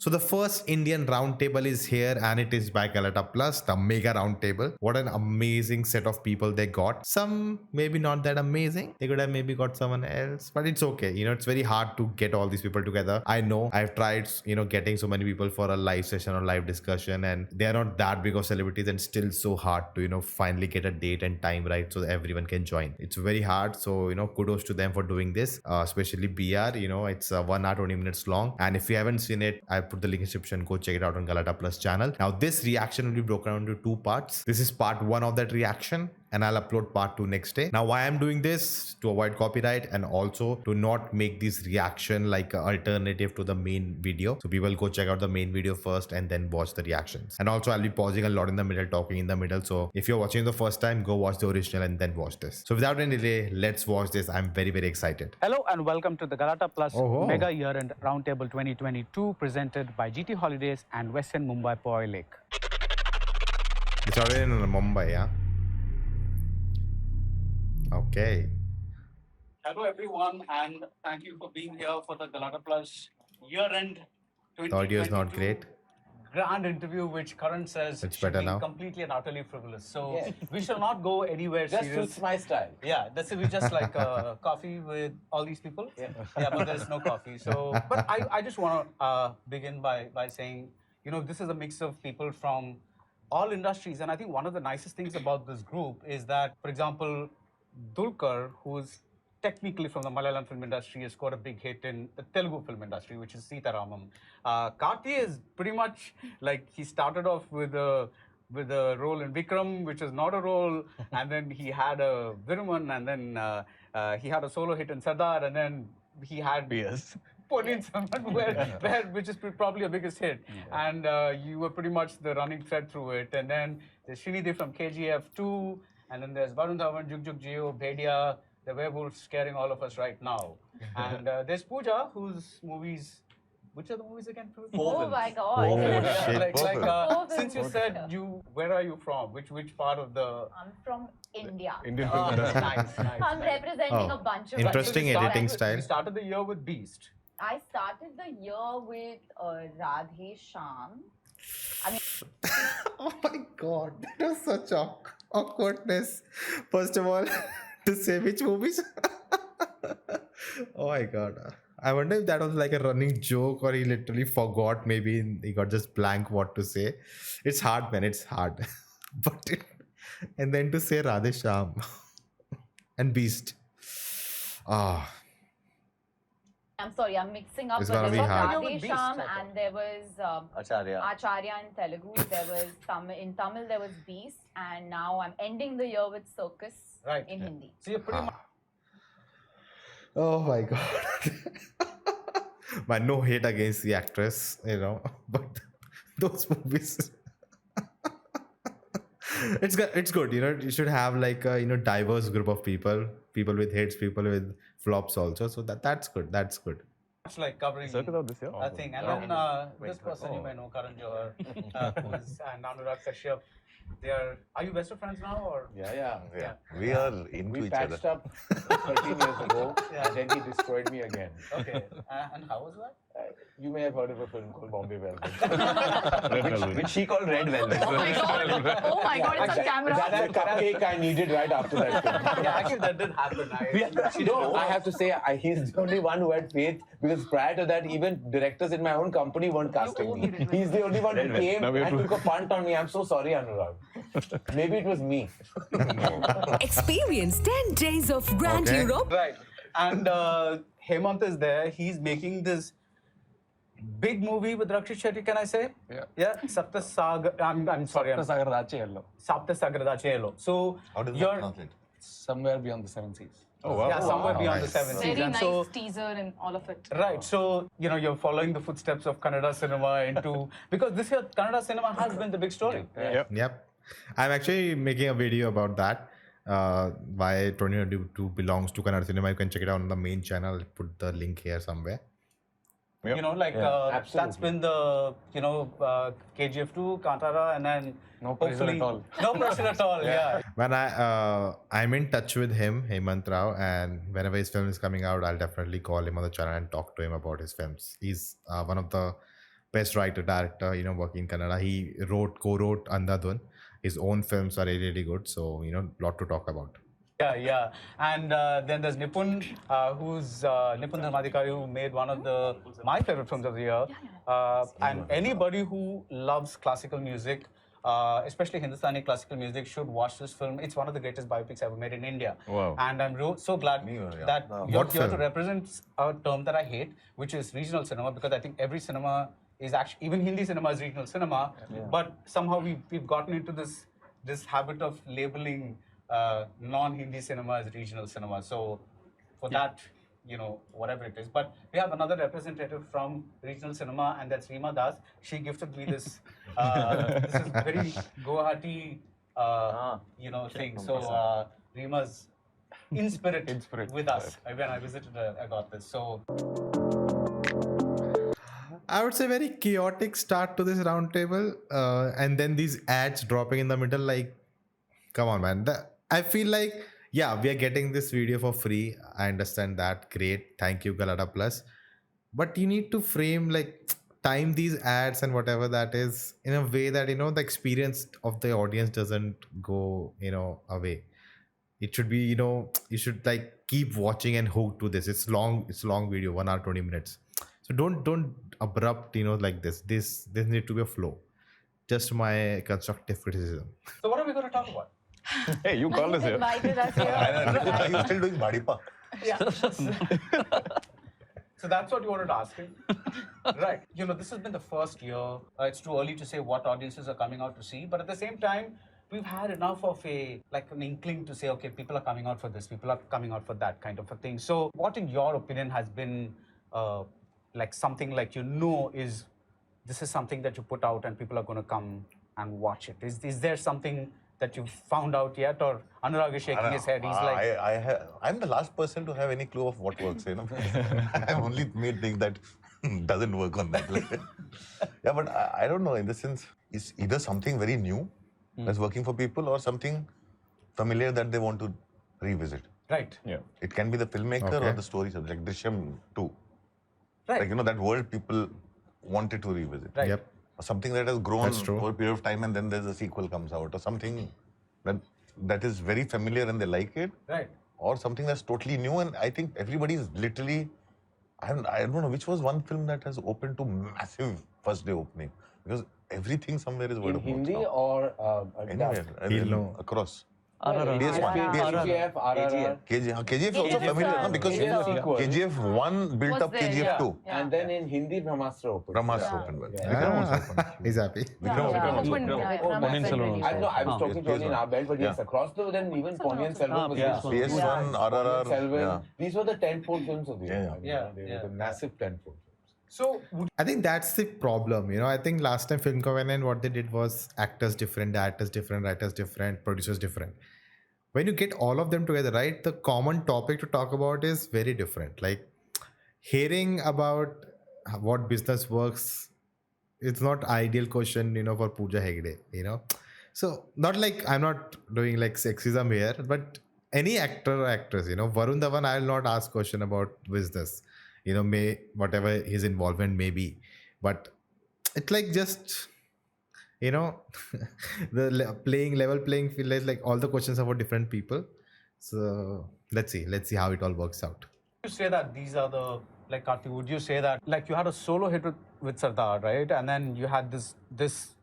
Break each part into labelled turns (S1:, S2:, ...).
S1: So the first Indian roundtable is here, and it is by Galatta Plus, the Mega Roundtable. What an amazing set of people they got. Some maybe not that amazing. They could have maybe got someone else, but it's okay. It's very hard to get all these people together. I know I've tried, getting so many people for a live session or live discussion, and they are not that big of celebrities, and still so hard to, finally get a date and time right so that everyone can join. It's very hard. So, kudos to them for doing this, especially BR. It's 1 hour, 20 minutes long. And if you haven't seen it, I put the link in the description. Go check it out on Galatta Plus channel. Now, this reaction will be broken down into 2 parts. This is part 1 of that reaction, and I'll upload part 2 next day. Now, why I'm doing this? To avoid copyright, and also to not make this reaction like an alternative to the main video. So people go check out the main video first and then watch the reactions. And also I'll be pausing a lot in the middle, talking in the middle. So if you're watching the first time, go watch the original and then watch this. So without any delay, let's watch this. I'm very, very excited.
S2: Hello and welcome to the Galatta Plus Mega Year-End Roundtable 2022, presented by GT Holidays and Westin Mumbai Powai Lake.
S1: It's already in Mumbai, yeah? Okay.
S2: Hello everyone, and thank you for being here for the Galatta Plus Year-End 2022
S1: The audio is not great.
S2: grand interview, which Karan says
S1: It's
S2: should
S1: better
S2: be
S1: now.
S2: completely and utterly frivolous. So we shall not go anywhere
S3: Just
S2: serious.
S3: suits my style.
S2: Yeah, that's it. We just like coffee with all these people. Yeah, but there's no coffee. So, but I just want to begin by saying, this is a mix of people from all industries, and I think one of the nicest things about this group is that, for example, Dulquer, who's technically from the Malayalam film industry, has scored a big hit in the Telugu film industry, which is Sitaramam. Karthi is pretty much like he started off with a role in Vikram, which is not a role, and then he had a Viruman, and then he had a solo hit in Sardar, and then he had Ponniyin Selvan, which is probably a biggest hit, and you were pretty much the running thread through it. And then there's Srinidhi from KGF 2, and then there's Varun Dhawan, Jug Jug Jio, Bhedia, the werewolf scaring all of us right now. And there's Pooja, whose movies, which are the movies again?
S4: Oh my God.
S1: Oh, shit.
S2: Since you said where are you from? Which part of the?
S4: I'm from India.
S3: Indian
S2: Oh,
S3: film industry.
S2: nice.
S4: I'm representing a bunch of
S1: Interesting
S2: So you
S1: editing
S2: started-
S1: style.
S2: You started the year with Beast.
S4: I started the year with Radhe Sham. I mean,
S1: Oh my god, that was such awkwardness. First of all, to say which movies. Oh my god. I wonder if that was like a running joke or he literally forgot. Maybe he got just blank what to say. It's hard, man. It's hard. And then to say Radhe Sham and Beast. Ah.
S4: I'm sorry, I'm mixing up.
S1: It's
S4: But
S1: gonna
S4: there
S1: be
S4: was
S1: hard.
S4: Radhe Sham, and there was
S3: Acharya.
S4: Acharya in Telugu. There was in Tamil there was Beast, and now I'm ending the year with Circus in Hindi.
S2: So you're pretty much.
S1: Oh my god. Man, no hate against the actress, but those movies. It's good, you should have like a diverse group of people with hits, people with flops also. So that's good.
S2: Much like covering
S3: Circus out this year?
S2: a thing. And then this person you may know, Karan Johar, and Anurag Kashyap. Are you best of friends now, or?
S3: Yeah.
S5: We are into
S3: We
S5: each other.
S3: patched up 13 years ago,
S2: Yeah.
S3: and then he destroyed me again.
S2: Okay. And how was that?
S3: You may have heard of a film called Bombay
S5: Red
S3: Velvet,
S5: Velvet.
S3: which he called Red Velvet.
S4: Oh my God! Oh my God! It's on camera.
S3: That's the cupcake I needed right after that film.
S2: Yeah, actually, that did happen.
S3: I have to say, he's the only one who had faith, because prior to that, even directors in my own company weren't casting me. He's the only one who came and took a punt on me. I'm so sorry, Anurag. Maybe it was me.
S6: Experience 10 days of Grand
S1: Okay.
S6: Europe.
S2: Right. And Hemant is there. He's making this big movie with Rakshit Shetty, can I say? Yeah. Sapta Sagar. I'm sorry. Sapta Sagar. So
S5: How does that
S2: you're
S5: translate?
S7: Somewhere beyond the seven seas.
S5: Oh, wow.
S2: yeah, somewhere
S1: Oh,
S2: beyond
S1: nice.
S2: the 7 seas.
S8: Very
S2: And
S8: nice
S2: so,
S8: teaser and all of it.
S2: right. So, you're following the footsteps of Kannada cinema into, because this year Kannada cinema has been the big story.
S1: Yep. I'm actually making a video about that. Why 2022 belongs to Kannada cinema. You can check it out on the main channel. I'll put the link here somewhere.
S2: That's been the, KGF 2, Kantara, and then
S7: No pressure
S2: hopefully-
S7: at all.
S2: No pressure at all, yeah.
S1: When I'm in touch with him, Hemant Rao, and whenever his film is coming out, I'll definitely call him on the channel and talk to him about his films. He's one of the best writer director, working in Kannada. He co-wrote Andhadhun. His own films are really, really good. So, lot to talk about.
S2: Yeah. And then there's Nipun, who's Nipun Dharmadhikari, who made one of my favorite films of the year. And anybody who loves classical music, especially Hindustani classical music, should watch this film. It's one of the greatest biopics ever made in India.
S5: Wow.
S2: And I'm so glad that you're
S1: What
S2: here to
S1: film?
S2: represent a term that I hate, which is regional cinema, because I think every cinema is actually, even Hindi cinema is regional cinema, but somehow we've gotten into this habit of labeling non-Hindi cinema as regional cinema. So for that, whatever it is. But we have another representative from regional cinema, and that's Reema Das. She gifted me this. This is very Guwahati, thing. So Reema's in spirit with us. When I visited her, I got this. So
S1: I would say very chaotic start to this roundtable, and then these ads dropping in the middle. Like, come on, man. I feel like, yeah, we are getting this video for free. I understand that. Great. Thank you, Galatta Plus. But you need to frame, time these ads and whatever that is in a way that, the experience of the audience doesn't go, away. It should be, you should keep watching and hooked to this. It's long video, 1 hour, 20 minutes. So don't abrupt, like this. This need to be a flow. Just my constructive criticism.
S2: So what are we going to talk about?
S5: Hey, you called us here.
S4: Invited us here.
S5: Are you still doing Badipa?
S2: Yeah. So that's what you wanted to ask him? Right. This has been the first year. It's too early to say what audiences are coming out to see. But at the same time, we've had enough of an inkling to say, okay, people are coming out for this, people are coming out for that kind of a thing. So what, in your opinion, has been something is this is something that you put out and people are going to come and watch it? Is there something that you've found out yet? Or Anurag is shaking his head. He's like,
S5: I'm the last person to have any clue of what works, I've only made things that doesn't work on that level. Yeah, but I don't know, in the sense, it's either something very new that's working for people or something familiar that they want to revisit.
S2: right.
S5: Yeah. It can be the filmmaker or the story, like Drishyam 2.
S2: Right.
S5: That world people wanted to revisit.
S2: Right.
S1: Yep.
S5: Or something that has grown
S1: That's true.
S5: over a period of time and then there's a sequel comes out, or something that is very familiar and they like it,
S2: Right.
S5: or something that's totally new. And I think everybody is literally, I don't know which was one film that has opened to massive first day opening, because everything somewhere is word
S3: In
S5: of mouth
S3: Hindi
S5: now.
S3: or
S5: Anywhere,
S1: He'll know.
S5: across.
S3: KGF, RRR.
S5: KGF is also
S4: KGF,
S5: familiar because
S3: sequel.
S5: KGF 1 built
S4: Was
S5: up
S4: there,
S5: KGF
S4: yeah.
S5: 2.
S4: Yeah.
S3: And then in Hindi, Brahmastra opened.
S5: Brahmastra opened well.
S3: Yeah.
S5: Vikram also opened.
S1: He's happy.
S7: Ponniyin Selvan
S3: I know, I was talking to only in our belt, but yes, across the then even Ponniyin Selvan was
S5: PS1, RRR.
S3: Selvan.
S5: Yeah.
S3: These were the tentpole films of the year.
S2: Yeah.
S3: They were the massive tentpole films.
S2: So
S1: I think that's the problem. I think last time Film Covenant, what they did was actors different, directors different, writers different, producers different. When you get all of them together, right, the common topic to talk about is very different. Like hearing about what business works, it's not ideal question, for Pooja Hegde, So not like I'm not doing sexism here, but any actor or actress, Varun Dhawan, I will not ask question about business, may whatever his involvement may be, but it's just the level playing field is all the questions are for different people. So let's see how it all works out.
S2: you say that these are the Karthi, would you say that you had a solo hit with Sardar, right? And then you had this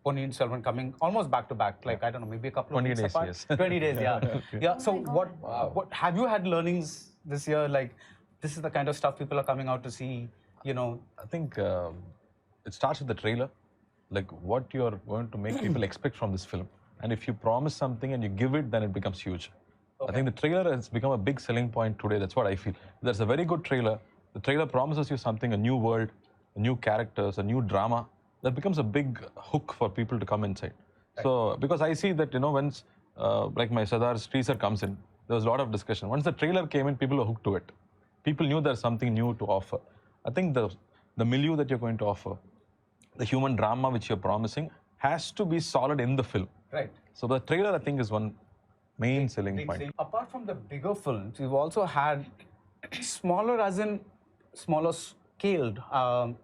S2: Ponniyin Selvan coming almost back to back, I don't know, maybe a couple of
S7: 20
S2: weeks
S7: days,
S2: apart.
S7: yes.
S2: 20 days, yeah. Yeah. So what have you had learnings this year? This is the kind of stuff people are coming out to see,
S7: I think it starts with the trailer, what you're going to make people expect from this film. And if you promise something and you give it, then it becomes huge. I think the trailer has become a big selling point today. That's what I feel. There's a very good trailer. The trailer promises you something, a new world, new characters, a new drama. That becomes a big hook for people to come inside. Right. So, because I see that, once, my Sardar's teaser comes in, there was a lot of discussion. Once the trailer came in, people were hooked to it. People knew there's something new to offer. I think the milieu that you're going to offer, the human drama which you're promising, has to be solid in the film.
S2: right?
S7: So the trailer, I think, is one main selling
S2: Big
S7: point.
S2: thing. Apart from the bigger films, we've also had smaller, as in smaller scaled,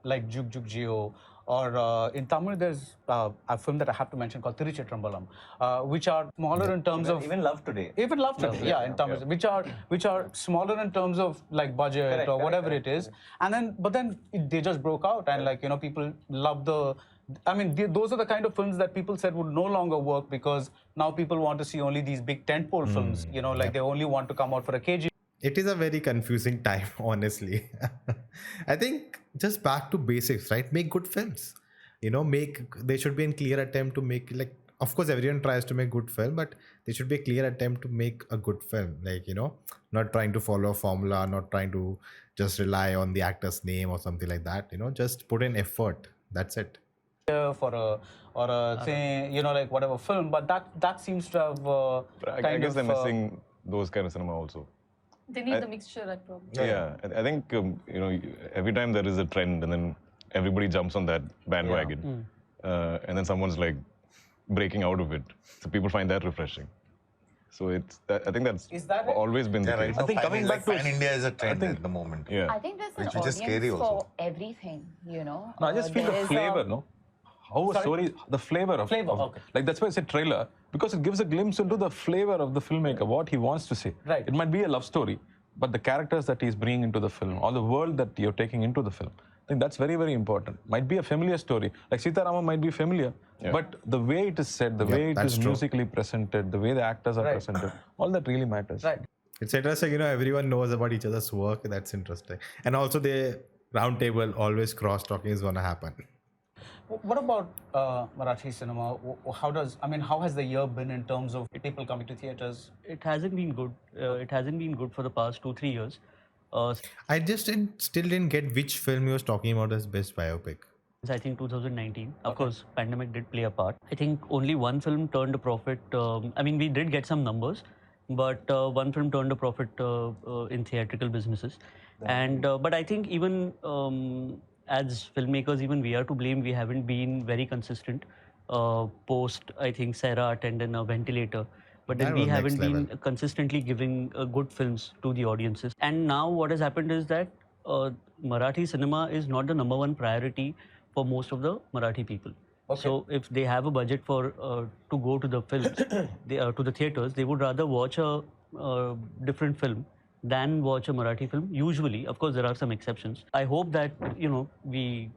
S2: like Jug Jug Jio or in Tamil, there's a film that I have to mention called Tiruchitrambalam, which are smaller in terms of
S6: Even Love Today.
S2: even Love Today, yeah, in Tamil, which are smaller in terms of like budget or whatever it is, and then they just broke out, and like people love the. I mean, those are the kind of films that people said would no longer work because now people want to see only these big tentpole films. Like they only want to come out for a KG.
S1: It is a very confusing time, honestly. I think just back to basics, right? Make good films. There should be a clear attempt to make, like, of course, everyone tries to make good film, but there should be a clear attempt to make a good film. Like, not trying to follow a formula, not trying to just rely on the actor's name or something like that. Just put in effort. That's it.
S2: For a thing, like whatever film, but that seems to have
S8: I guess they're missing those kind of cinema also.
S4: They need the mixture, I probably.
S8: Yeah, I think every time there is a trend and then everybody jumps on that bandwagon, and then someone's like breaking out of it, so people find that refreshing. So I think that's always been the case.
S5: Right.
S8: I think
S5: coming back to India is a trend at the moment.
S8: Yeah.
S4: I think there's an
S5: Which is
S4: audience
S5: scary
S4: for
S5: also.
S4: everything,
S7: No, I just feel
S4: there
S7: the
S4: is
S7: flavor, no? How a story, the flavor of
S2: okay.
S7: Like that's why I said trailer, because it gives a glimpse into the flavor of the filmmaker, what he wants to say.
S2: Right.
S7: It might be a love story, but the characters that he's bringing into the film, or the world that you're taking into the film, I think that's very, very important. Might be a familiar story, like Sita Rama might be familiar, but the way it is said, the way it is musically presented, the way the actors are presented, all that really matters.
S2: Right.
S1: It's interesting, everyone knows about each other's work. That's interesting. And also the roundtable, always cross-talking is going to happen.
S2: What about Marathi cinema? How has the year been in terms of people coming to theaters?
S9: It hasn't been good. It hasn't been good for the past 2-3 years.
S1: I just still didn't get which film he was talking about as best biopic.
S9: I think 2019. Of course, pandemic did play a part. I think only one film turned a profit. We did get some numbers, but one film turned a profit in theatrical businesses. And but I think even as filmmakers, even we are to blame. We haven't been very consistent. Post, I think Sarah attended a ventilator. But then we haven't been consistently giving good films to the audiences. And now what has happened is that Marathi cinema is not the #1 priority for most of the Marathi people.
S2: Okay.
S9: So if they have a budget for to go to the films, to the theaters, they would rather watch a different film than watch a Marathi film. Usually, of course, there are some exceptions. I hope that we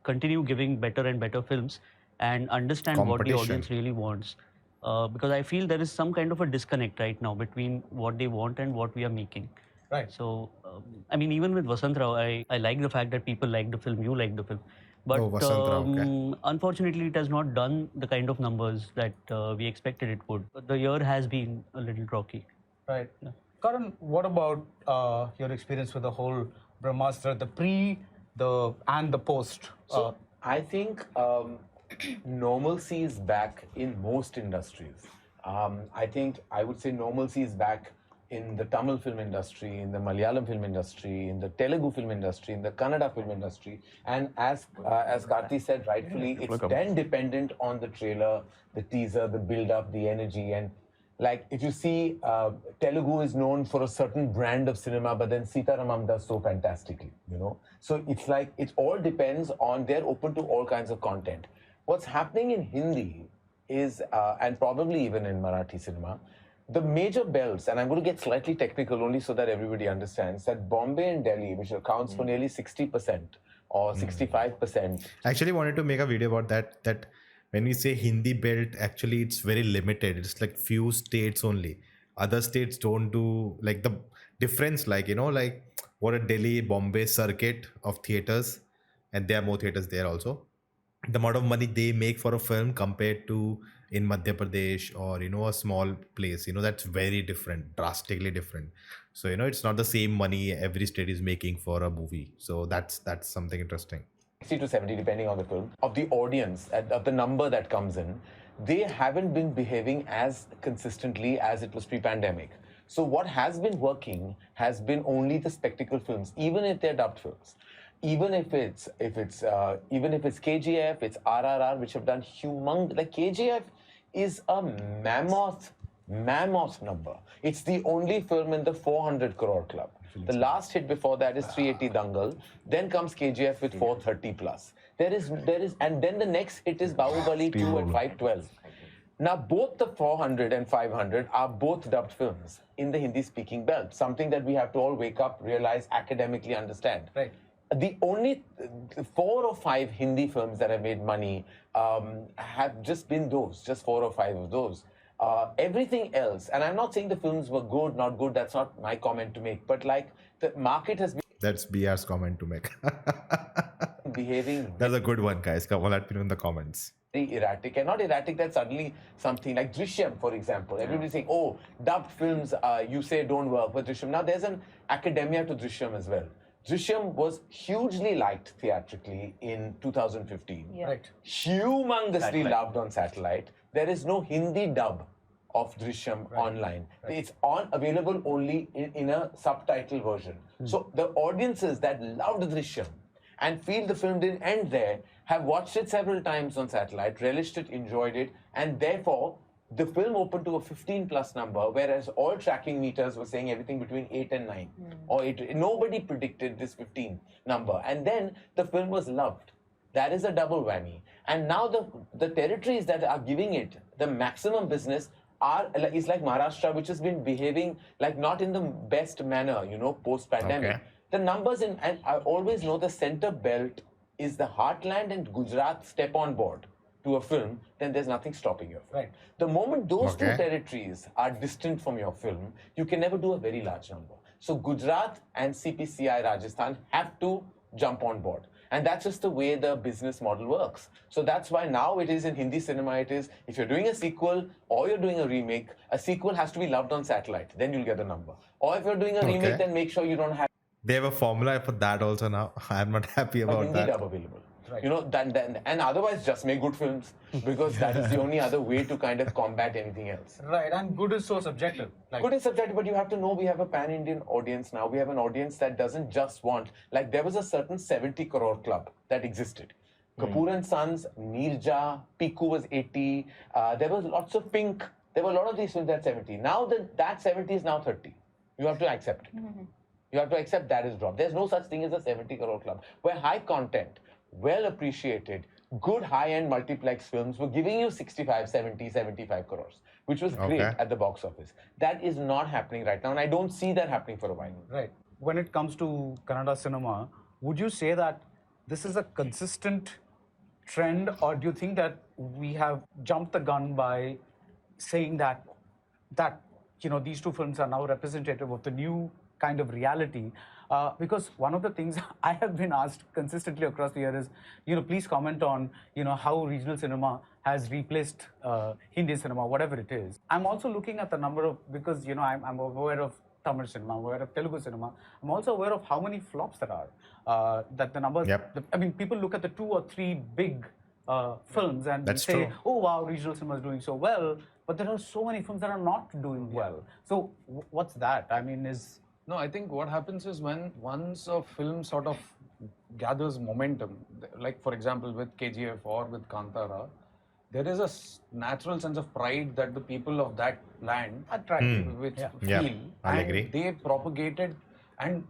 S9: continue giving better and better films and understand what the audience really wants. Because I feel there is some kind of a disconnect right now between what they want and what we are making.
S2: Right.
S9: So, even with Vasant Rao, I like the fact that people like the film, you like the film. But unfortunately, it has not done the kind of numbers that we expected it would. The year has been a little rocky.
S2: Right. Yeah. Karan, what about your experience with the whole Brahmastra, the pre, and the post?
S3: So I think normalcy is back in most industries. I think I would say normalcy is back in the Tamil film industry, in the Malayalam film industry, in the Telugu film industry, in the Kannada film industry. And as Karthi said rightfully, it's then dependent on the trailer, the teaser, the build-up, the energy. And like if you see, Telugu is known for a certain brand of cinema, but then Sita Ramam does so fantastically, So it's like, it all depends on, they're open to all kinds of content. What's happening in Hindi is, and probably even in Marathi cinema, the major belts, and I'm going to get slightly technical only so that everybody understands, that Bombay and Delhi, which accounts for nearly 60% or 65%.
S1: I actually wanted to make a video about that when we say Hindi belt, actually it's very limited. It's like few states only. Other states don't do, like the difference, like what a Delhi, Bombay circuit of theaters, and there are more theaters there also. The amount of money they make for a film compared to in Madhya Pradesh or a small place, that's very different, drastically different. So it's not the same money every state is making for a movie. So that's something interesting.
S3: 60 to 70 depending on the film, of the audience, of the number that comes in, they haven't been behaving as consistently as it was pre-pandemic. So what has been working has been only the spectacle films, even if they're dubbed films. Even if it's KGF, it's RRR, which have done humongous. Like KGF is a mammoth number. It's the only film in the 400 crore club. The last hit before that is 380 Dangal. Then comes KGF with 430 plus. There is, and then the next hit is Bahubali 2 at 512. Now, both the 400 and 500 are both dubbed films in the Hindi-speaking belt, something that we have to all wake up, realize, academically understand.
S2: Right.
S3: The only 4 or 5 Hindi films that have made money have just been those, just 4 or 5 of those. Everything else, and I'm not saying the films were good, not good, that's not my comment to make, but like the market has been
S1: That's BR's comment to make.
S3: behaving
S1: That's a good one, guys. Come on, let me know in the comments.
S3: very erratic, and not erratic that suddenly something like Drishyam, for example. Everybody's saying, oh, dubbed films, you say don't work, but Drishyam. Now, there's an academia to Drishyam as well. Drishyam was hugely liked theatrically in 2015.
S4: Yeah.
S2: Right.
S3: Humongously loved on satellite. There is no Hindi dub of Drishyam online. It's available only in a subtitle version. So the audiences that loved Drishyam and feel the film didn't end there have watched it several times on satellite, relished it, enjoyed it, and therefore the film opened to a 15 plus number, whereas all tracking meters were saying everything between 8 and 9 or 8. Nobody predicted this 15 number, and then the film was loved. That is a double whammy. And now the territories that are giving it the maximum business is like Maharashtra, which has been behaving like not in the best manner, post-pandemic.
S1: Okay.
S3: The numbers and I always know the center belt is the heartland, and Gujarat step on board to a film, then there's nothing stopping your film.
S2: Right.
S3: The moment those two
S1: Okay.
S3: territories are distant from your film, you can never do a very large number. So Gujarat and CPCI Rajasthan have to jump on board. And that's just the way the business model works. So that's why now it is in Hindi cinema, it is, if you're doing a sequel or you're doing a remake, a sequel has to be loved on satellite, then you'll get a number. Or if you're doing a remake, then make sure you don't have
S1: They have a formula for that also now. I'm not happy
S3: a
S1: about
S3: Hindi
S1: that.
S3: dub available.
S2: Right.
S3: And otherwise just make good films, because that is the only other way to kind of combat anything else.
S2: Right. And good is so subjective. Like,
S3: Good is subjective, but you have to know we have a pan-Indian audience now. We have an audience that doesn't just want, like there was a certain 70 crore club that existed. Kapoor and Sons, Neerja, Piku was 80. There was lots of Pink. There were a lot of these films at 70. Now that 70 is now 30. You have to accept it. You have to accept that is dropped. There's no such thing as a 70 crore club, where high content, well appreciated, good high-end multiplex films were giving you 65, 70, 75 crores, which was great
S1: Okay.
S3: at the box office. That is not happening right now, and I don't see that happening for a while.
S2: right. When it comes to Kannada cinema, would you say that this is a consistent trend, or do you think that we have jumped the gun by saying that these two films are now representative of the new kind of reality? Because one of the things I have been asked consistently across the year is, please comment on, how regional cinema has replaced Hindi cinema, whatever it is. I'm also looking at the number of, because, I'm aware of Tamil cinema, I'm aware of Telugu cinema. I'm also aware of how many flops there are. That the numbers,
S1: Yep.
S2: people look at the 2 or 3 big films and
S1: That's
S2: say,
S1: true.
S2: oh, wow, regional cinema is doing so well. But there are so many films that are not doing well. So what's that? I mean,
S6: No, I think what happens is when once a film sort of gathers momentum, like for example with KGF or with Kantara, there is a natural sense of pride that the people of that land which
S1: Yeah,
S6: feel,
S1: I'll
S6: and
S1: agree.
S6: they propagated. And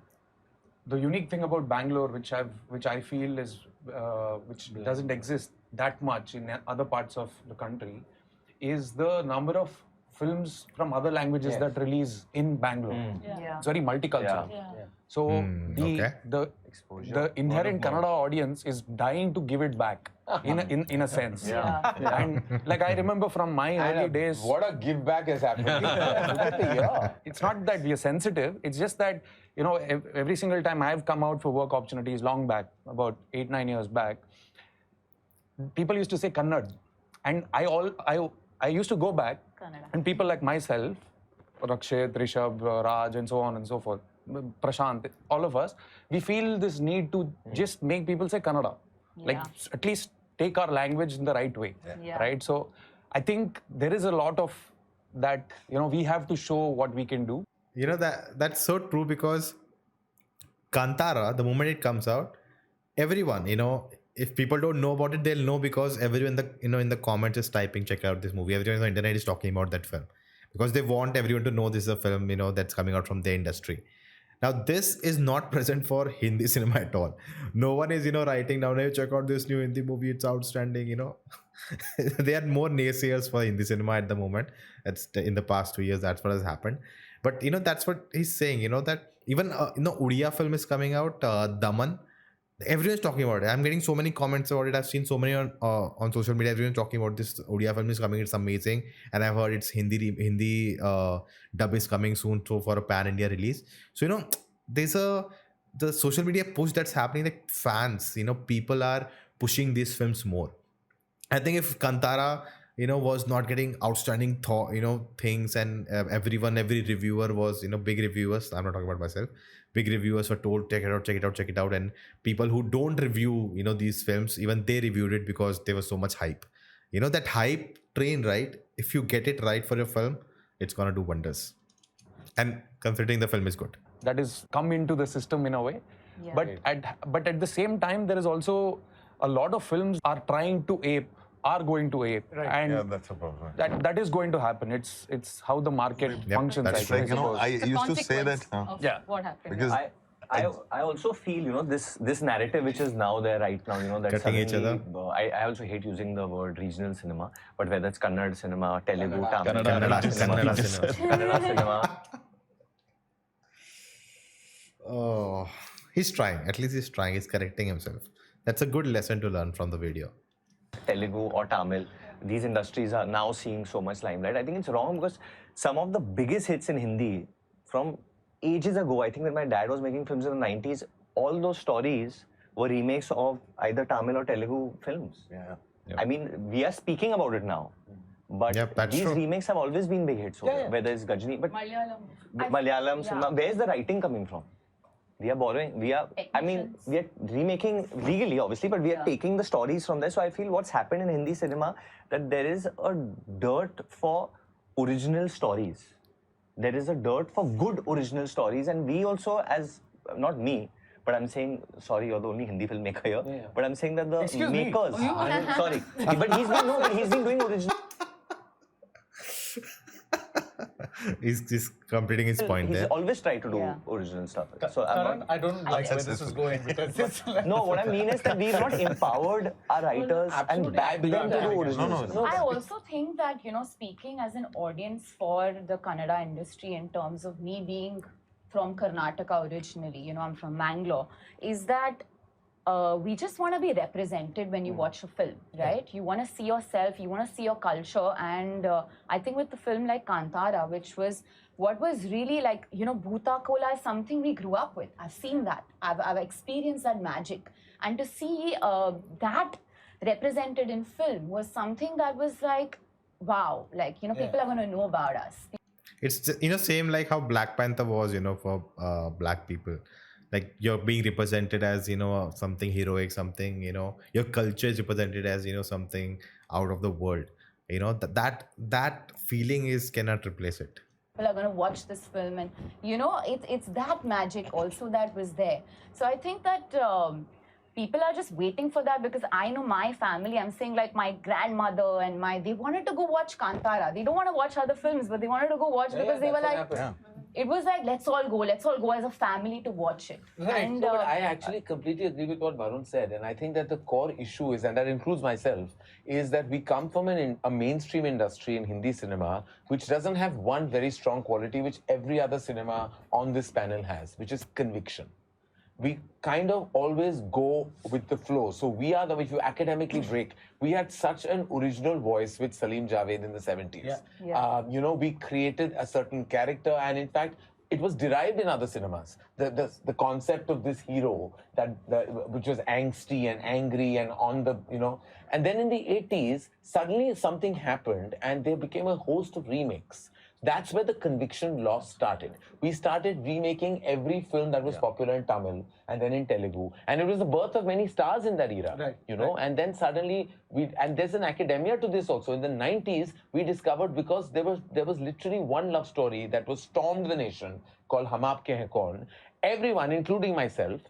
S6: the unique thing about Bangalore, which I feel is which doesn't exist that much in other parts of the country, is the number of films from other languages that release in Bangalore.
S4: Yeah.
S6: It's very multicultural.
S4: Yeah.
S6: So
S1: okay.
S6: the inherent Kannada audience is dying to give it back in a sense. And like I remember from my early days,
S3: What a give back has happened.
S6: it's not that we are sensitive. It's just that every single time I've come out for work opportunities long back, about 8-9 years back, people used to say Kannad, and I used to go back,
S4: Kannada.
S6: and people like myself, Rakshit, Rishabh, Raj, and so on and so forth, Prashant, all of us, we feel this need to just make people say Kannada. Like at least take our language in the right way, right? So I think there is a lot of that, we have to show what we can do.
S1: That's so true, because Kantara, the moment it comes out, everyone, if people don't know about it, they'll know, because everyone in the comments is typing, check out this movie. Everyone on the internet is talking about that film, because they want everyone to know this is a film, that's coming out from their industry. Now this is not present for Hindi cinema at all. No one is, writing down, hey, check out this new Hindi movie, it's outstanding, They are more naysayers for Hindi cinema at the moment. That's in the past 2 years, that's what has happened. But that's what he's saying, that even Odia film is coming out, Daman. Everyone's talking about it. I'm getting so many comments about it. I've seen so many on social media. Everyone's talking about this Odia film is coming. It's amazing, and I've heard it's Hindi dub is coming soon for a pan India release. So there's the social media push that's happening. Like fans, people are pushing these films more. I think if Kantara, was not getting outstanding things, and every reviewer was, big reviewers. I'm not talking about myself. Big reviewers were told, check it out. And people who don't review, these films, even they reviewed it because there was so much hype. That hype train, right? If you get it right for your film, it's gonna do wonders. And considering the film is good.
S6: That is come into the system in a way.
S4: Yeah.
S6: But at the same time, there is also a lot of films are trying to ape, are going to ape, and
S5: Yeah, that's a problem.
S6: that is going to happen. It's how the market functions.
S5: That's
S6: I
S5: like,
S6: think.
S5: I
S4: It's a
S5: used to say that.
S4: consequence of
S6: Yeah.
S4: what happened.
S5: Because
S3: I also feel, this narrative which is now there right now, that
S1: Cutting each
S3: suddenly, I also hate using the word regional cinema, but whether it's Kannada cinema, Telugu, Tamil,
S1: Kannada cinema.
S3: Kannada cinema.
S1: Oh, he's trying. At least he's trying. He's correcting himself. That's a good lesson to learn from the video.
S3: Telugu or Tamil, these industries are now seeing so much limelight. I think it's wrong because some of the biggest hits in Hindi from ages ago, I think when my dad was making films in the 90s, all those stories were remakes of either Tamil or Telugu films.
S5: Yeah.
S3: I mean, we are speaking about it now. But
S1: Yep, that's
S3: these
S1: true.
S3: remakes have always been big hits, whether it's Gajini, but Malayalam cinema, where's the writing coming from? We are borrowing, we are remaking legally, obviously, but we are taking the stories from there. So I feel what's happened in Hindi cinema, that there is a dirt for original stories. There is a dirt for good original stories. And we also, as, not me, but I'm saying, sorry, you're the only Hindi filmmaker here, but I'm saying that the makers, sorry, but he's been doing original.
S1: He's completing his point
S3: He's
S1: there.
S3: always tried to do original stuff. So
S2: Karan, I don't like where this is going because it's like,
S3: no, what I mean is that we've not empowered our writers and backed them to do original stuff.
S4: I also think that, speaking as an audience for the Kannada industry in terms of me being from Karnataka originally, I'm from Mangalore, is that we just want to be represented when you watch a film, right? You want to see yourself, you want to see your culture. And I think with the film like Kantara, which was what was really like, Bhuta Kola is something we grew up with. I've seen that. I've experienced that magic. And to see that represented in film was something that was like, wow, like, people are going to know about us.
S1: It's, same like how Black Panther was, for black people. Like you're being represented as, something heroic, something, your culture is represented as, something out of the world. That feeling cannot replace it.
S4: People are going to watch this film and, it's that magic also that was there. So I think that people are just waiting for that because I know my family, I'm saying like my grandmother and they wanted to go watch Kantara. They don't want to watch other films, but they wanted to go watch because they were like, it was like, let's all go as a family to watch it.
S2: Right.
S4: And,
S3: No, but I actually completely agree with what Varun said, and I think that the core issue is, and that includes myself, is that we come from a mainstream industry in Hindi cinema which doesn't have one very strong quality which every other cinema on this panel has, which is conviction. We kind of always go with the flow. So we are if you academically break, we had such an original voice with Salim Javed in the 70s. We created a certain character, and in fact, it was derived in other cinemas. The concept of this hero which was angsty and angry and on the, and then in the 80s, suddenly something happened and there became a host of remakes. That's where the conviction loss started. We started remaking every film that was popular in Tamil and then in Telugu. And it was the birth of many stars in that era, and then suddenly, and there's an academia to this also. In the 90s, we discovered because there was literally one love story that was stormed the nation called Hum Aapke Hain Kaun. Everyone, including myself,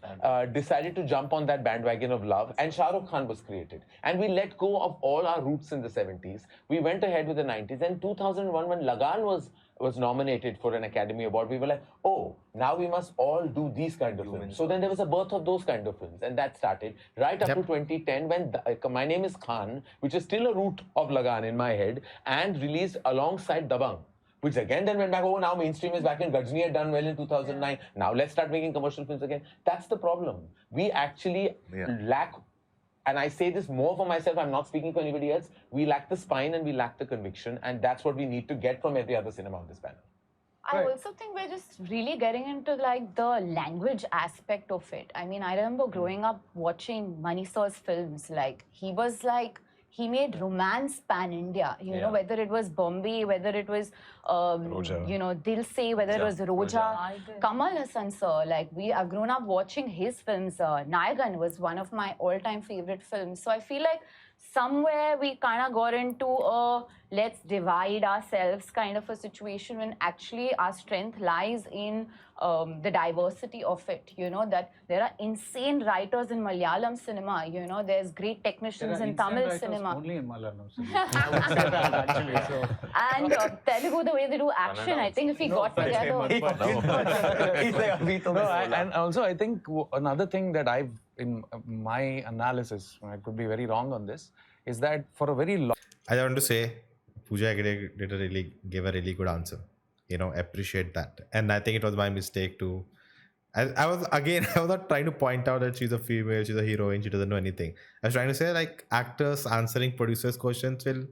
S3: decided to jump on that bandwagon of love, and Shah Rukh Khan was created. And we let go of all our roots in the 70s. We went ahead with the 90s, and 2001, when Lagan was nominated for an Academy Award, we were like, oh, now we must all do these kind of films. So then there was a birth of those kind of films, and that started right up to 2010 when My Name is Khan, which is still a root of Lagan in my head, and released alongside Dabang, which again then went back, oh, now mainstream is back, and Gajni had done well in 2009. Now let's start making commercial films again. That's the problem. We actually lack, and I say this more for myself, I'm not speaking for anybody else, we lack the spine and we lack the conviction, and that's what we need to get from every other cinema on this panel.
S4: I also think we're just really getting into like the language aspect of it. I mean, I remember growing up watching Manisa's films. Like he made romance pan-India, you know, whether it was Bombay, whether it was, you know, Dil Se, whether it was Roja. Kamal Hassan sir, like I've grown up watching his films. Nayagan was one of my all-time favorite films. So I feel like somewhere we kind of got into a let's divide ourselves kind of a situation when actually our strength lies in the diversity of it, you know, that there are insane writers in Malayalam cinema, you know, there's great technicians in Tamil cinema.
S2: Only in Malayalam cinema. I would say that actually. So.
S4: And Telugu, the way they do action, I think if we got together...
S6: And also I think another thing that I've, in my analysis, I could be very wrong on this, is that for a very long...
S1: I want to say, Pooja gave a really good answer. You know, appreciate that. And I think it was my mistake to... I was not trying to point out that she's a female, she's a heroine, she doesn't know anything. I was trying to say, like, actors answering producers' questions will,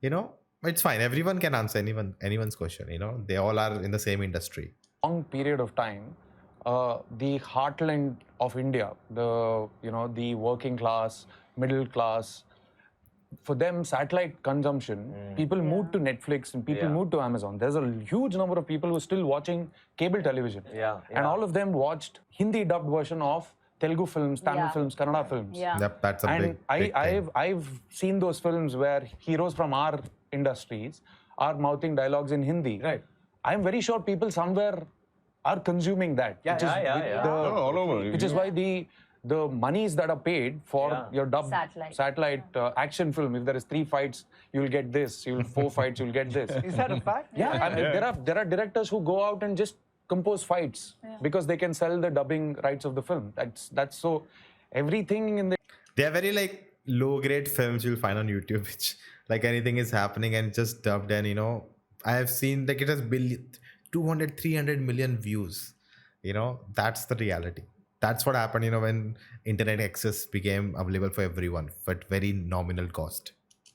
S1: you know, it's fine. Everyone can answer anyone's question, you know. They all are in the same industry.
S6: Long period of time, the heartland of India, the working class, middle class, for them, satellite consumption, people moved to Netflix and people moved to Amazon. There's a huge number of people who are still watching cable television. And all of them watched Hindi dubbed version of Telugu films, Tamil films, Kannada films.
S1: Yep, that's a big
S6: I've seen those films where heroes from our industries are mouthing dialogues in Hindi.
S2: Right.
S6: I'm very sure people somewhere are consuming that.
S8: All over.
S6: Which is why the monies that are paid for your dubbed satellite action film, if there is 3 fights, you'll get this. You'll 4 fights, you'll get this.
S2: Is that a fact?
S6: There are directors who go out and just compose fights because they can sell the dubbing rights of the film. That's so everything in the...
S1: They are very like low grade films you'll find on YouTube, which like anything is happening and just dubbed, and you know, I have seen like it has 200-300 million views. You know, that's the reality. That's what happened, you know, when internet access became available for everyone at very nominal cost.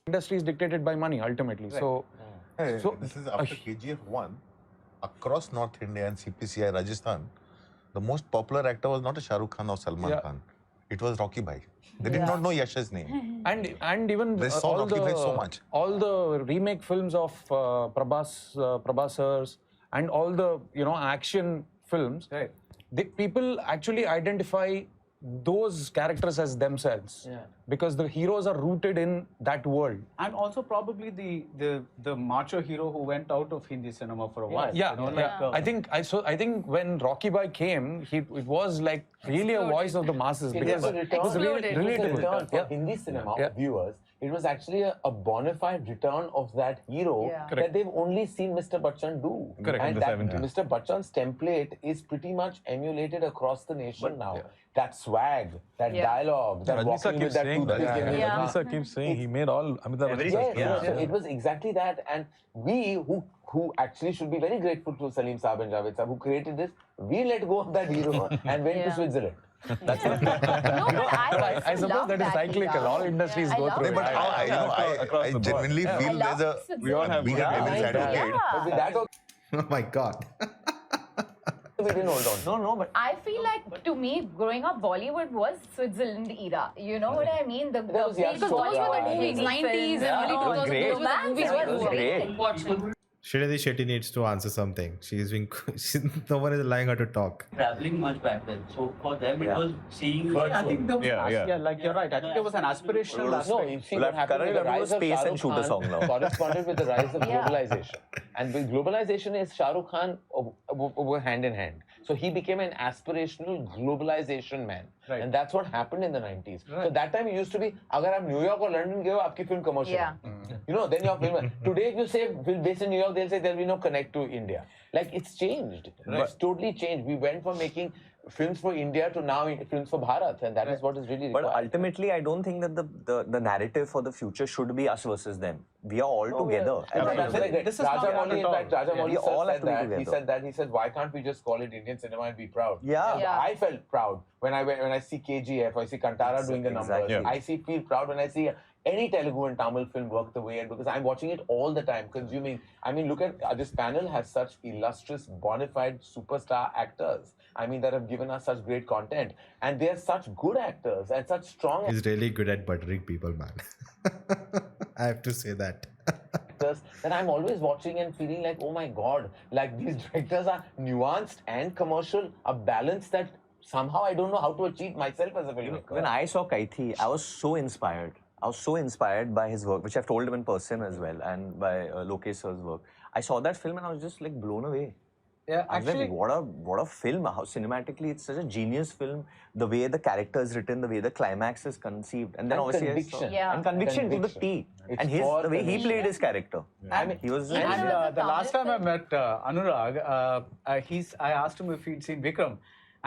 S6: Industry is dictated by money ultimately.
S5: Right.
S6: So,
S5: this is after KGF 1, across North India and CPCI Rajasthan, the most popular actor was not a Shah Rukh Khan or Salman Khan. It was Rocky Bhai. They did not know Yash's name.
S6: And even
S5: they saw Rocky Bhai so much.
S6: All the remake films of Prabhasars and all the, you know, action films, people actually identify those characters as themselves because the heroes are rooted in that world.
S2: And also probably the macho hero who went out of Hindi cinema for a while.
S6: I think when Rocky Bhai came, it was like really a voice of the masses because it was really relatable.
S3: For Hindi cinema viewers, it was actually a bona fide return of that hero that they've only seen Mr. Bachchan do. And that Mr. Bachchan's template is pretty much emulated across the nation now. That swag, that dialogue, that walking with that toothpick.
S7: Rajni keeps saying he made all Amitabh Bachchan.
S3: So it was exactly that. And we who actually should be very grateful to Salim Saab and Javed Saab who created this, we let go of that hero and went to Switzerland. That's it.
S6: I suppose that is cyclical. All industries go through it.
S5: But I genuinely feel there's a being a devil's advocate.
S1: Oh my God.
S3: We didn't hold on.
S4: No, but I feel like, to me, growing up, Bollywood was Switzerland era. You know what I mean? Because those were the movies, 90s and early 2000s. Those movies were great.
S1: Shridi Shetty needs to answer something. No one is allowing her to talk.
S9: Traveling much back then. So for them, it was seeing...
S2: I think there was like you're right. I think there was an aspirational aspect.
S3: No, you see what happened with the rise of Shah Rukh Khan corresponded with the rise of globalization. And with globalization is Shah Rukh Khan were hand in hand. So he became an aspirational globalization man.
S2: Right.
S3: And that's what happened in the 90s. So
S2: Right.
S3: that time it used to be, agar aap New York or London go, aapki film commercial.
S4: Yeah.
S3: You know, then your film. Today, if you say film based in New York, they'll say there'll be no connect to India. Like, it's changed. It's totally changed. We went from making films for India to now films for Bharat, and that is what is really
S10: But
S3: required.
S10: ultimately, I don't think that the narrative for the future should be us versus them. We are all together.
S2: This is not
S3: Rajamouli, in
S2: at
S3: fact,
S2: all.
S3: Rajamouli
S10: We all
S3: said
S10: have to be
S3: that.
S10: together.
S3: He said that. He said, why can't we just call it Indian cinema and be proud?
S10: Yeah.
S4: Yeah.
S3: I felt proud when I see KGF or I see Kantara doing the numbers.
S10: Exactly.
S3: I feel proud when I see any Telugu and Tamil film work the way, and because I'm watching it all the time, consuming. I mean, look at this panel has such illustrious, bona fide superstar actors. I mean, that have given us such great content, and they are such good actors and such strong
S1: He's really good at buttering people, man. I have to say that.
S3: actors that I'm always watching and feeling like, oh my god, like these directors are nuanced and commercial, a balance that somehow I don't know how to achieve myself as a filmmaker.
S10: When I saw Kaithi, I was so inspired. I was so inspired by his work, which I've told him in person as well, and by Lokesh sir's work. I saw that film and I was just like blown away.
S2: Yeah,
S10: I was
S2: actually,
S10: like, what a film! How cinematically it's such a genius film. The way the character is written, the way the climax is conceived, and then
S3: And
S10: obviously
S3: conviction.
S4: Yeah.
S10: and conviction to the
S3: Conviction.
S10: T.
S3: It's
S10: And
S3: for
S10: the way he
S3: conviction.
S10: played his character.
S3: I mean,
S10: He was
S4: Even
S2: and
S4: though it's a
S2: the last time
S4: Tamil
S2: I met Anurag, I asked him if he'd seen Vikram.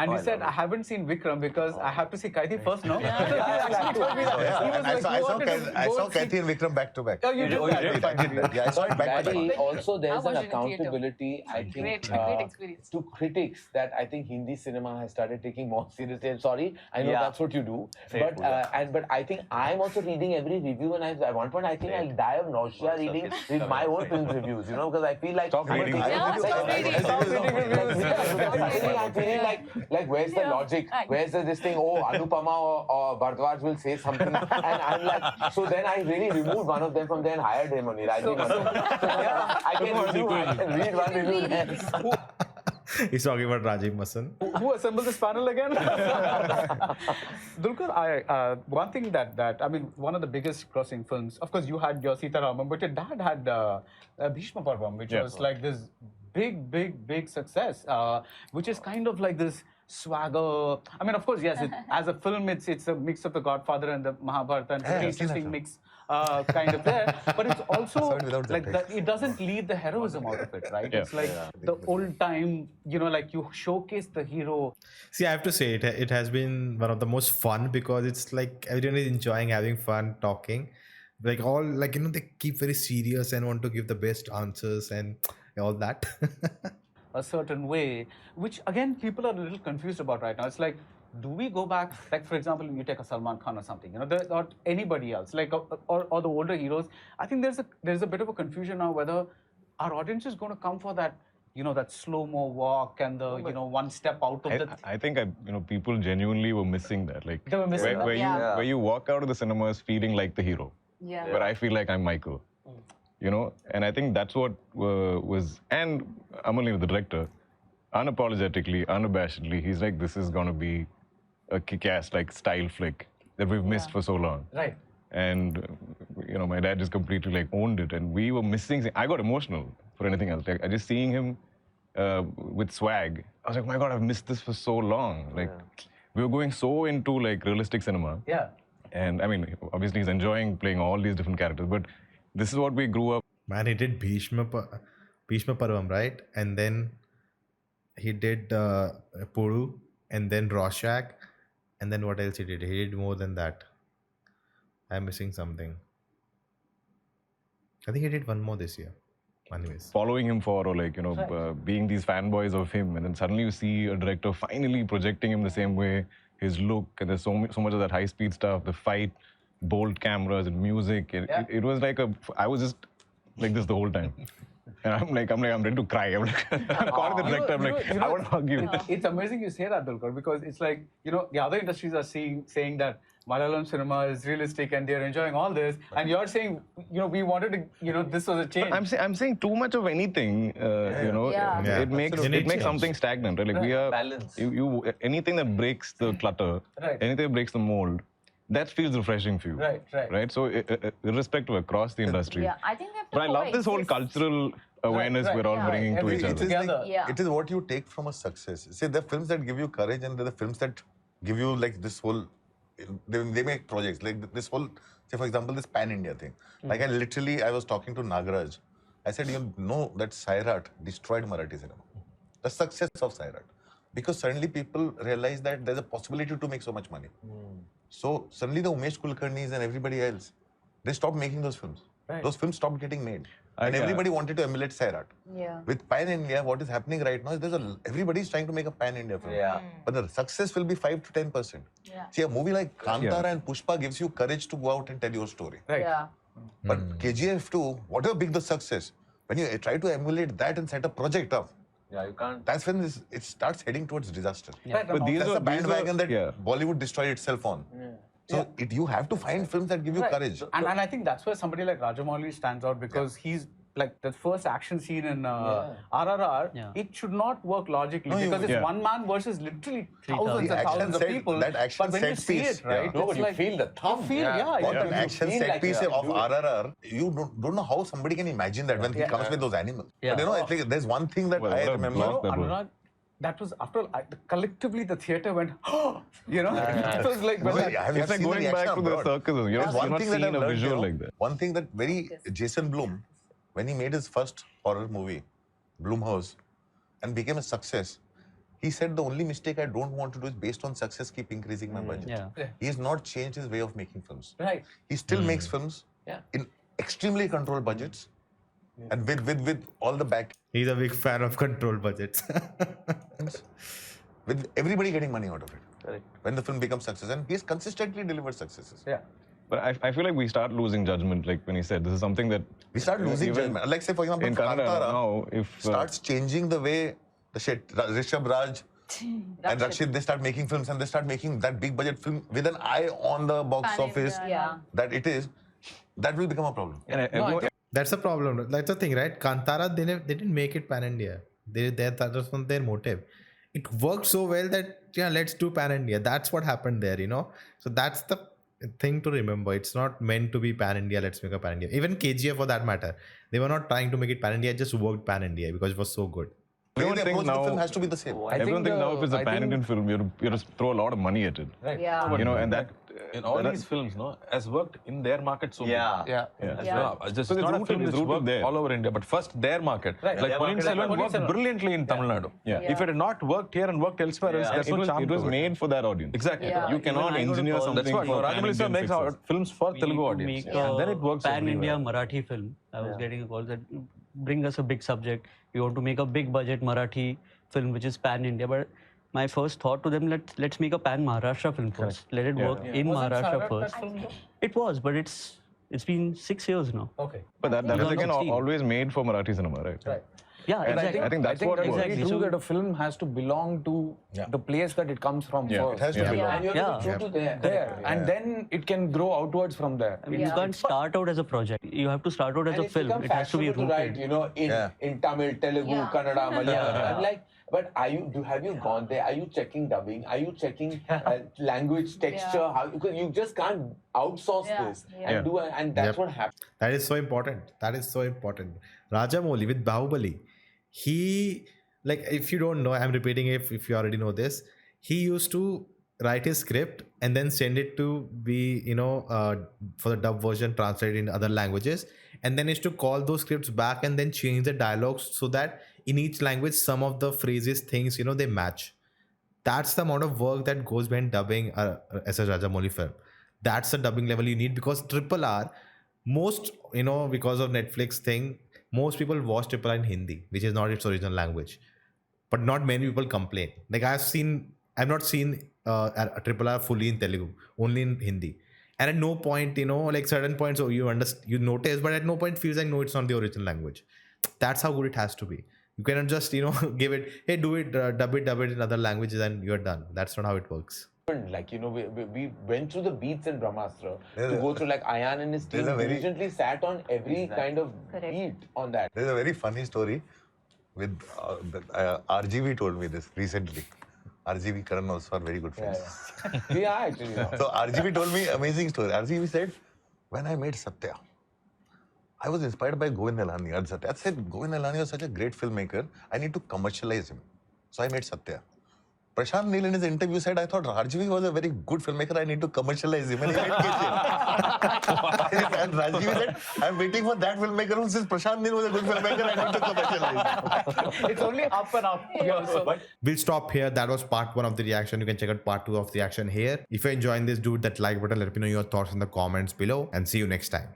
S2: And he said, I haven't seen Vikram because I have to see Kaithi first, no? He actually told me that. He was like,
S5: I
S2: "You
S5: saw
S2: wanted to
S5: I
S2: go
S5: saw
S2: and see-"
S5: Kathy and Vikram back to back.
S2: Oh, you did that.
S5: I did that. Yeah, I saw it back to
S3: Daddy,
S5: back.
S3: also there's
S11: I
S3: an
S11: watched it in theatre.
S3: accountability, I think,
S11: Great experience.
S3: to critics that I think Hindi cinema has started taking more seriously. I'm sorry, I know
S10: Yeah.
S3: that's what you do,
S10: Fair
S3: but but I think I'm also reading every review, and at one point I think I'll die of nausea reading my own film reviews, you know, because I feel like
S7: Stop reading.
S11: Yeah, stop reading.
S3: Stop reading reviews.
S11: Stop reading.
S3: I'm feeling like where's the logic? Where's this thing? Oh, Anupama or Bhardwaj will say something, and I'm like, so then I really removed one of them from there and hired him only. I can read one review. Then.
S1: He's talking about Rajiv Masan.
S2: Who assembled this panel again? Dulquer, one thing that I mean, one of the biggest crossing films, of course, you had your Sita Ramam, but your dad had Bhishma Parvam, which was like this big success, which is kind of like this swagger. I mean, of course, yes, as a film, it's a mix of The Godfather and the Mahabharata, and
S5: Yeah,
S2: pretty
S5: I've seen that
S2: interesting
S5: film.
S2: mix. Kind of there, but it's also
S5: Saw it without
S2: like
S5: subtitles.
S2: that. It doesn't leave the heroism out of it, right?
S8: Yeah.
S2: It's like the old time, you know, like you showcase the hero.
S1: See, I have to say it has been one of the most fun because it's like everyone is enjoying having fun talking. Like all like they keep very serious and want to give the best answers and all that.
S2: A certain way, which again people are a little confused about right now. It's like, do we go back? Like for example, you take a Salman Khan or something, or anybody else, like or the older heroes. I think there's a bit of a confusion now whether our audience is going to come for that, that slow-mo walk and the one step out of the.
S8: I think people genuinely were missing that. Like
S2: They were missing that.
S8: where you walk out of the cinemas feeling like the hero.
S4: Yeah.
S8: Where I feel like I'm Michael. And I think that's what was, and Amal, the director, unapologetically, unabashedly, he's like, this is gonna be a kick-ass like style flick that we've missed for so long.
S2: Right.
S8: And my dad just completely like owned it, and we were missing. I got emotional for anything else. Like I just seeing him with swag. I was like, my God, I've missed this for so long. Like we were going so into like realistic cinema.
S2: Yeah.
S8: And I mean, obviously he's enjoying playing all these different characters, but this is what we grew up.
S1: Man, he did Bhishma Parvam, right? And then he did Puru, and then Rorschach, and then what else he did? He did more than that. I'm missing something. I think he did one more this year. Anyways.
S8: Following him for, or like, being these fanboys of him, and then suddenly you see a director finally projecting him the same way, his look, and there's so much of that high-speed stuff, the fight, bold cameras and music. It was like I was just like this the whole time. And I'm ready to cry. I'm calling the director. I'm like, I want to hug you.
S2: It's amazing you say that, Dulquer, because it's like, the other industries are saying that Malayalam cinema is realistic and they're enjoying all this, and you're saying, we wanted to, this was a change.
S8: But I'm saying too much of anything,
S4: Yeah.
S8: it makes something stagnant. Right? Like we are
S3: Balance.
S8: Anything that breaks the clutter, anything that breaks the mold, that feels refreshing for you.
S2: Right.
S8: So irrespective across the industry.
S4: Yeah, I think we have to
S8: But I love this whole
S4: coexist.
S8: cultural awareness we're all bringing to each
S5: It
S8: other.
S5: is
S2: Together.
S4: Yeah.
S5: it is what you take from a success. See, there are films that give you courage, and there are films that give you like this whole. They make projects like this whole. Say, for example, this pan-India thing. Like I was talking to Nagaraj. I said, you know that Sairat destroyed Marathi cinema. The success of Sairat. Because suddenly people realize that there's a possibility to make so much money. So suddenly the Umesh Kulkarnis and everybody else, they stopped making those films.
S2: Right.
S5: Those films stopped getting made. And
S8: Yeah.
S5: everybody wanted to emulate Sairat.
S4: Yeah.
S5: With Pan India, what is happening right now is everybody's trying to make a Pan India film.
S3: Yeah.
S5: But the success will be 5 to 10%.
S4: Yeah.
S5: See, a movie like Kantara and Pushpa gives you courage to go out and tell your story.
S2: Right.
S4: Yeah.
S5: But KGF 2, whatever big the success, when you try to emulate that and set a project up,
S3: Yeah, you can't.
S5: that's when it starts heading towards disaster.
S2: Right,
S8: But these
S5: That's
S8: are
S5: the bandwagon that
S8: yeah.
S5: Bollywood destroyed itself on. So you have to find films that give you
S2: Right.
S5: courage.
S2: And I think that's where somebody like Rajamouli stands out because he's like the first action scene in RRR.
S9: Yeah.
S2: It should not work logically
S5: No,
S2: because it's
S8: yeah.
S2: one man versus literally
S9: 3,000.
S2: thousands
S5: The
S2: and
S5: action
S2: thousands of
S5: set-
S2: people.
S5: that action
S2: but when you
S5: set
S2: see
S5: piece,
S2: it, right,
S5: yeah.
S3: No, but
S2: it's
S3: you
S2: like
S3: feel the thumb.
S2: You feel, yeah.
S5: What
S3: Yeah.
S5: an
S3: You
S5: action
S3: feel
S5: set
S3: like
S5: piece
S3: you
S5: of
S3: do it.
S5: RRR, you don't know how somebody can imagine that when he comes with those animals.
S9: Yeah.
S5: But I think there's one thing that
S8: Well,
S5: I
S8: what a
S5: remember.
S8: block that was.
S2: Anurag, that was after collectively the theater went, you know, it was like when
S5: I have
S8: It's like
S5: seen the
S8: going back
S5: reaction
S8: to the
S5: abroad.
S8: circuses. You're
S5: There's
S8: not
S5: one thing that
S8: seeing
S5: I've
S8: a
S5: learned,
S8: visual like that.
S5: One thing that Jason Blum, when he made his first horror movie, Blumhouse, and became a success, he said the only mistake I don't want to do is based on success keep increasing my budget.
S9: Yeah.
S5: He has not changed his way of making films.
S2: right.
S5: He still makes films
S3: Yeah.
S5: in extremely controlled budgets and with all the back,
S1: He's a big fan of controlled budgets.
S5: with everybody getting money out of it.
S3: Correct.
S5: When the film becomes success, and he has consistently delivered successes.
S2: Yeah.
S8: But I feel like we start losing judgment, like when he said this is something that
S5: We start losing
S8: even
S5: judgment. Like say for example,
S8: in Kannada
S5: Kantara
S8: now, if
S5: starts changing the way the Rishabh Raj and Rakshit, they start making films and they start making that big budget film with an eye on the box
S11: Pan
S5: office
S11: India,
S4: Yeah.
S5: that it is, that will become a problem.
S8: and everyone,
S1: That's the problem. That's the thing, right? Kantara, they didn't make it pan India. That was not their motive. It worked so well that let's do pan India. That's what happened there, So that's the thing to remember. It's not meant to be pan India. Let's make a pan India. Even KGF for that matter, they were not trying to make it pan India. It just worked pan India because it was so good.
S5: The way
S8: Everyone
S5: they
S8: thinks
S5: approach the
S8: now-
S5: film has to be the same.
S8: everyone thinks now if it's a
S6: I think-
S8: pan-Indian film, you just throw a lot of money at it.
S4: Yeah.
S7: And
S8: that
S7: in all these films, has worked in their market so
S3: Yeah.
S6: Yeah.
S7: As
S4: Yeah.
S7: well. Just
S8: So it's
S7: not a
S8: rooted-
S7: film
S8: it's
S7: which
S8: rooted
S7: worked
S8: there.
S7: all over India, but first their market.
S2: Right.
S7: Like
S3: Their
S7: Ponniyin
S3: market.
S7: Selvan
S2: Ponniyin
S7: worked
S2: Selvan.
S7: brilliantly in Tamil Nadu.
S8: Yeah.
S7: If it had not worked here and worked elsewhere,
S3: Yeah.
S7: there's
S8: it
S7: no
S8: was,
S7: chance.
S8: it was
S7: of
S8: made for that audience.
S7: Exactly.
S4: Yeah.
S8: You cannot
S9: Even I got a
S8: engineer
S9: call.
S8: something
S7: That's what.
S8: for
S7: Rajamouli sir
S8: pan-Indian
S7: makes our
S8: fixers.
S7: films for
S9: We
S7: Telugu
S9: need to
S7: audience.
S9: make
S7: And then it works
S9: pan India
S7: everywhere.
S9: Marathi film. I was getting a call that bring us a big subject. We want to make a big budget Marathi film which is pan India. But my first thought to them, let's make a pan Maharashtra film first. Let it work in
S2: Wasn't
S9: Maharashtra
S2: Sairat
S9: first.
S2: that film though?
S9: It was, but it's been 6 years now.
S2: Okay.
S8: But that was again
S9: 2016.
S8: always made for Marathi cinema, right?
S2: Right.
S9: Yeah,
S8: And
S9: exactly.
S8: I think that's what
S6: that's
S8: works.
S6: very
S9: Exactly.
S6: true
S9: So-
S6: that a film has to belong to the place that it comes from
S8: Yeah,
S6: first.
S5: It has to
S8: Yeah.
S5: be.
S3: And you have to
S9: Yeah.
S3: be true to there.
S6: There. And then it can grow outwards from there.
S9: I mean,
S4: Yeah.
S9: you can't start out as a project. You have to start out as
S3: And
S9: a
S3: it's
S9: film.
S3: become
S9: It has to be
S3: fashionable to write,
S9: rooted.
S3: in Tamil, Telugu,
S4: Yeah.
S3: Kannada, Malayalam.
S9: Yeah.
S3: I'm like, but have you gone there? Are you checking dubbing? Are you checking language, texture?
S4: Yeah.
S3: How because you just can't outsource
S4: Yeah.
S3: this
S4: Yeah.
S3: and do, and that's
S1: Yep.
S3: what happens.
S1: That is so important. That is so important. Rajamouli with Bahubali, he, like, if you don't know, I'm repeating it if you already know this, he used to write his script and then send it to be, for the dub version translated in other languages. And then used to call those scripts back and then change the dialogues so that in each language, some of the phrases, things, they match. That's the amount of work that goes behind dubbing as a Rajamouli film. That's the dubbing level you need because RRR, most, because of Netflix thing, most people watch RRR in Hindi, which is not its original language. But not many people complain. Like I've not seen RRR fully in Telugu, only in Hindi. And at no point, like certain points, you notice, but at no point feels like, no, it's not the original language. That's how good it has to be. You cannot just, give it, hey, do it, dub it in other languages and you're done. That's not how it works.
S3: Like, we went through the beats in Brahmastra
S5: There's
S3: to
S5: a-
S3: go through, like Ayan and his team
S5: there's a very-
S3: diligently sat on every kind of
S4: Correct.
S3: beat on that.
S5: There's a very funny story with RGV told me this recently. RGV Karan also are very good friends.
S3: Yeah. We are actually.
S5: So RGV told me amazing story. RGV said, when I made Satya, I was inspired by Govind Nilani. Satya said, Govind Nilani was such a great filmmaker. I need to commercialize him. So I made Satya. Prashant Neel in his interview said, I thought Rajvi was a very good filmmaker. I need to commercialize him. And he made KGF. And Rajvi said, I'm waiting for that filmmaker who says Prashant Neel was a good filmmaker. I need to commercialize him.
S2: It's only up and up here. So.
S1: We'll stop here. That was part 1 of the reaction. You can check out part 2 of the reaction here. If you're enjoying this, do that like button. Let me know your thoughts in the comments below and see you next time.